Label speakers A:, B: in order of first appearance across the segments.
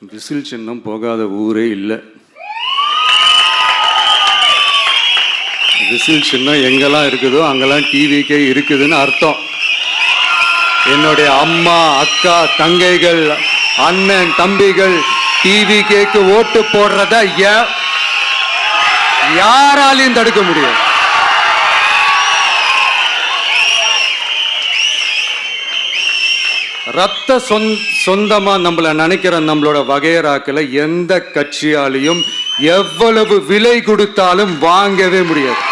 A: Whistle சின்னம் போகாத ஊரே இல்லை. விசில் சின்னம் எங்கெல்லாம் இருக்குதோ அங்கெல்லாம் டிவிக்கே இருக்குதுன்னு அர்த்தம். என்னுடைய அம்மா, அக்கா, தங்கைகள், அண்ணன், தம்பிகள் டிவிக்கேக்கு ஓட்டு போடுறத யாராலையும் தடுக்க முடியும். ரத்த சொந்தமா நம்மள நினைக்கிற நம்மளோட வகையராக்களை எந்த கட்சியாலையும் எவ்வளவு விலை கொடுத்தாலும் வாங்கவே முடியாது.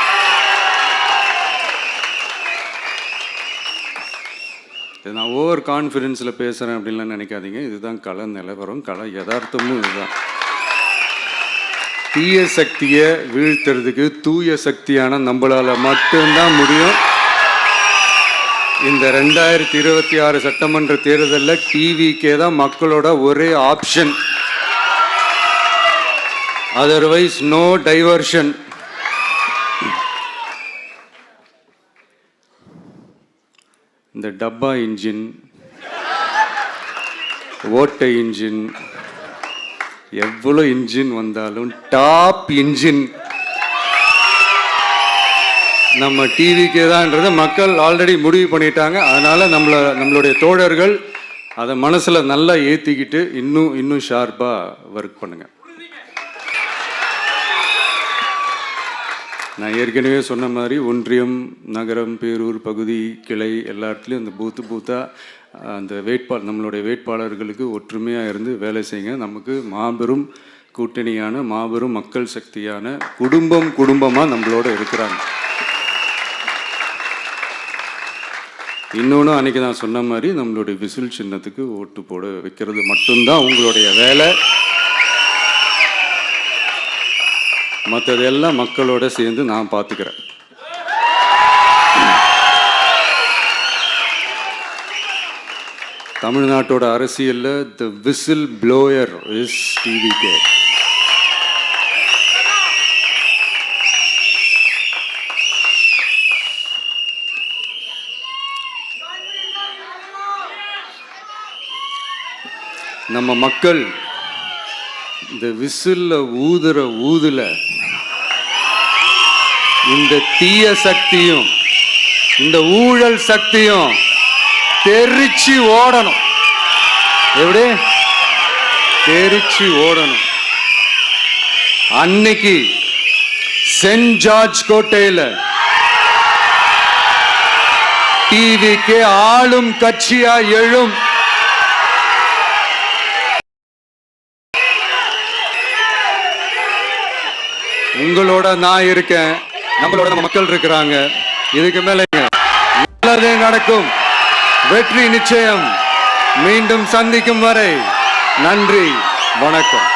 A: நான் ஓவர் கான்ஃபிடென்ஸில் பேசுகிறேன் அப்படின்லாம் நினைக்காதீங்க. இதுதான் கள நிலவரம், கள யதார்த்தமும் இதுதான். தீய சக்தியை வீழ்த்துறதுக்கு தூய சக்தியான நம்மளால் மட்டும்தான் முடியும். இந்த 2026 சட்டமன்ற தேர்தலில் டிவிக்கே தான் மக்களோட ஒரே ஆப்ஷன். Otherwise no diversion. இந்த டப்பா இன்ஜின், ஓட்டை இன்ஜின், எவ்வளோ இன்ஜின் வந்தாலும் டாப் இன்ஜின் நம்ம டிவிக்கே தான்ன்றதை மக்கள் ஆல்ரெடி முடிவு பண்ணிட்டாங்க. அதனால் நம்மளுடைய தோழர்கள் அதை மனசில் நல்லா ஏற்றிக்கிட்டு இன்னும் ஷார்ப்பாக ஒர்க் பண்ணுங்க. நான் ஏற்கனவே சொன்ன மாதிரி ஒன்றியம், நகரம், பேரூர், பகுதி, கிளை எல்லா இடத்துலையும் அந்த பூத்தாக அந்த நம்மளுடைய வேட்பாளர்களுக்கு ஒற்றுமையாக இருந்து வேலை செய்யுங்க. நமக்கு மாபெரும் கூட்டணியான, மாபெரும் மக்கள் சக்தியான குடும்பமாக நம்மளோட இருக்கிறாங்க. இன்னொன்று அன்றைக்கி நான் சொன்ன மாதிரி நம்மளுடைய விசில் சின்னத்துக்கு ஓட்டு போட வைக்கிறது மட்டும்தான் உங்களுடைய வேலை. மற்றதெல்லாம் மக்களோட சேர்ந்து நான் பார்த்துக்கிறேன். தமிழ்நாட்டோட அரசியலில் தி விசில் ப்ளோயர் இஸ் டிவிகே. நம்ம மக்கள் இந்த விசில்ல ஊதுல இந்த தீய சக்தியும் இந்த ஊழல் சக்தியும் தெரிச்சு ஓடணும். எப்படி தெரிச்சு ஓடணும்? அன்னைக்கு சென்ட் ஜார்ஜ் கோட்டையில் டிவிக்கு ஆளும் கட்சியா எழும். உங்களோட நான் இருக்கேன், நம்மளோட மக்கள் இருக்கிறாங்க. இதுக்கு மேல நல்லதே நடக்கும். வெற்றி நிச்சயம். மீண்டும் சந்திக்கும் வரை நன்றி, வணக்கம்.